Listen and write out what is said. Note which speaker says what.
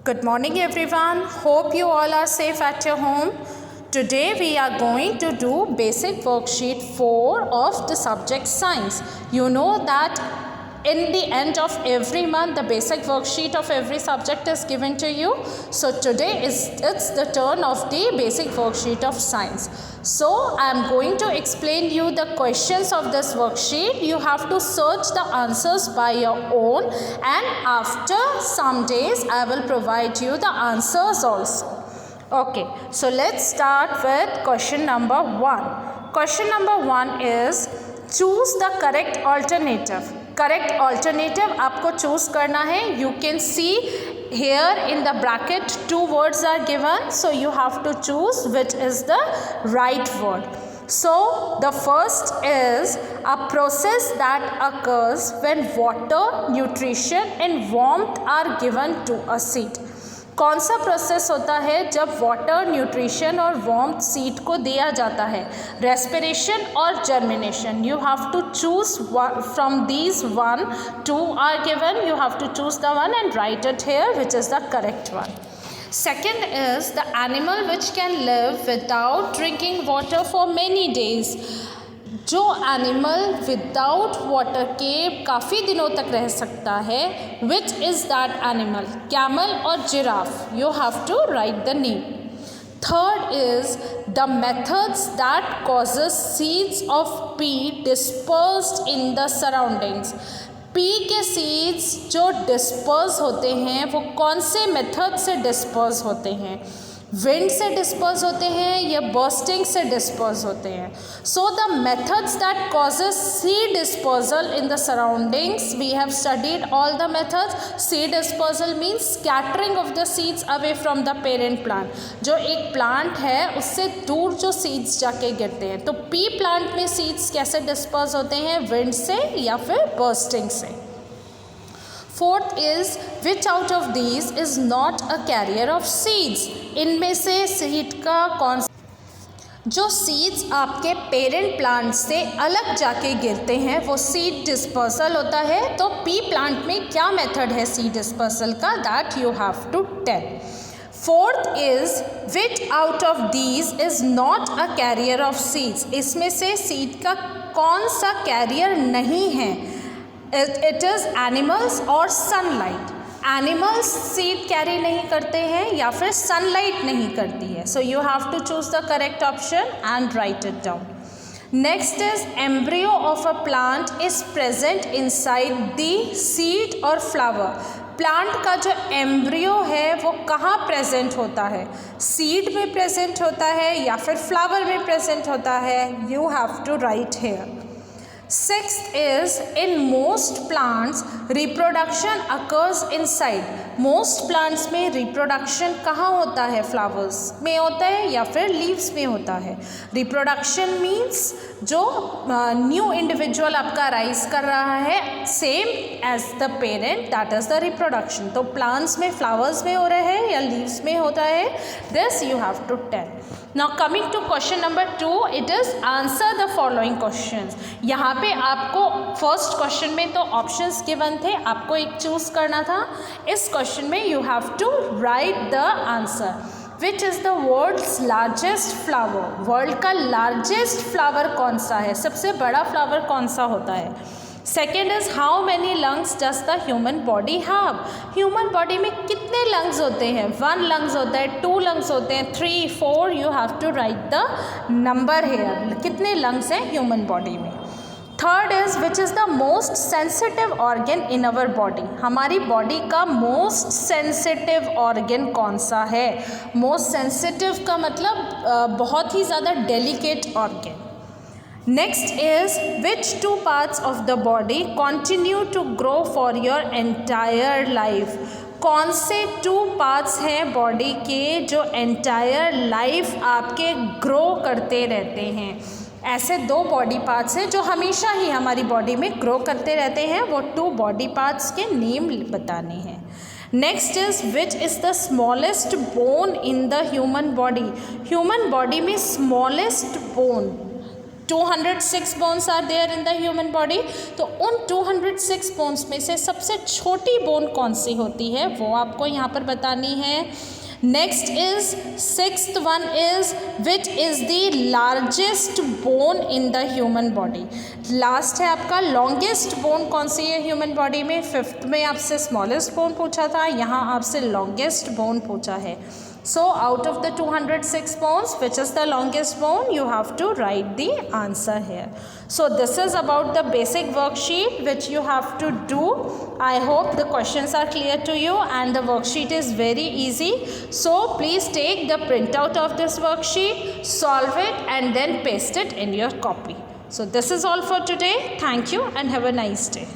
Speaker 1: Good morning everyone. Hope you all are safe at your home. Today we are going to do basic worksheet 4 of the subject science. You know that in the end of every month the basic worksheet of every subject is given to you. So today it's the turn of the basic worksheet of science. So I am going to explain you the questions of this worksheet. You have to search the answers by your own, and after some days I will provide you the answers also. Okay, so let's start with question number 1. Question number 1 is choose the correct alternative. Correct alternative आपको choose करना है. You can see here in the bracket 2 words are given, so you have to choose which is the right word. So the first is a process that occurs when water, nutrition and warmth are given to a seed. कौन सा process होता है जब water, nutrition और warmth seed को दिया जाता है? रेस्पिरेशन और germination. You have to choose from these 1, 2 are given. You have to choose the one and write it here which is the correct one. Second is the animal which can live without drinking water for many days. जो animal without water के काफ़ी दिनों तक रह सकता है, which is that animal? Camel और giraffe. You have to write the name. Third is the methods that causes seeds of pea dispersed in the surroundings. Pea के सीड्स जो डिस्पर्स होते हैं वो कौन से मेथड से डिस्पर्स होते हैं? विंड से डिस्पर्स होते हैं या बर्स्टिंग से डिस्पर्स होते हैं? So the methods that causes seed dispersal in the surroundings, we have studied all the methods. Seed dispersal means scattering of the seeds away from the parent plant. जो एक plant है उससे दूर जो seeds जाके गिरते हैं. तो पी प्लांट में सीड्स कैसे डिस्पर्स होते हैं? विंड से या फिर बर्स्टिंग से. Fourth is which out of these is not a carrier of seeds. इनमें से सीड का कौन जो सीड्स आपके पेरेंट प्लांट से अलग जाके गिरते हैं वो सीड डिस्पर्सल होता है. तो पी प्लांट में क्या मेथड है सीड डिस्पर्सल का? That you have to tell. Fourth is which out of these is not a carrier of seeds. इसमें से सीड का कौन सा कैरियर नहीं है? इट इज़ एनिमल्स और सनलाइट. एनिमल्स सीड कैरी नहीं करते हैं या फिर सनलाइट नहीं करती है. So you have to choose the correct option and write it down. Next is embryo of a plant is present inside the seed और फ्लावर. प्लांट का जो एम्ब्रियो है वो कहाँ प्रेजेंट होता है? सीड में प्रेजेंट होता है या फिर फ्लावर में प्रेजेंट होता है? You have to write here. Sixth is in most plants reproduction occurs inside. Most plants में reproduction कहाँ होता है? flowers में होता है या फिर leaves में होता है? reproduction means जो new individual आपका rise कर रहा है same as the parent, that is the reproduction. तो plants में flowers में हो रहा है या leaves में होता है? This you have to tell. Now coming to question number 2, it is answer the following questions. यहाँ पे आपको फर्स्ट क्वेश्चन में तो ऑप्शंस गिवन थे, आपको एक चूज करना था. इस क्वेश्चन में you have to write the answer. Which is the world's largest flower. World का लार्जेस्ट फ्लावर कौन सा है? सबसे बड़ा फ्लावर कौन सा होता है? Second is how many lungs does the human body have. Human body में कितने लंग्स होते हैं? 1 लंग्स होता है, 2 लंग्स होते हैं, 3, 4. You have to write the number here. कितने लंग्स हैं ह्यूमन बॉडी में? Third is which is the most sensitive organ in our body. हमारी बॉडी का मोस्ट सेंसिटिव ऑर्गन कौन सा है? मोस्ट सेंसिटिव का मतलब बहुत ही ज़्यादा delicate organ. Next is which 2 parts of the body continue to grow for your entire life. कौन से 2 पार्ट्स हैं बॉडी के जो एंटायर लाइफ आपके ग्रो करते रहते हैं? ऐसे 2 बॉडी पार्ट्स हैं जो हमेशा ही हमारी बॉडी में ग्रो करते रहते हैं. वो 2 बॉडी पार्ट्स के नेम बताने हैं. Next is which is the smallest bone in the human body. Human body में smallest bone 206 bones are there in the human body. तो उन 206 बोन्स में से सबसे छोटी बोन कौन सी होती है वो आपको यहाँ पर बतानी है। Next is sixth one is which is the largest bone in the human body. Last है आपका लॉन्गेस्ट बोन कौन सी है ह्यूमन बॉडी में। फिफ्थ में आपसे स्मॉलेस्ट बोन पूछा था, यहाँ आपसे लॉन्गेस्ट बोन पूछा है। So out of the 206 bones, which is the longest bone, you have to write the answer here. So this is about the basic worksheet which you have to do. I hope the questions are clear to you and the worksheet is very easy. So please take the printout of this worksheet, solve it and then paste it in your copy. So this is all for today. Thank you and have a nice day.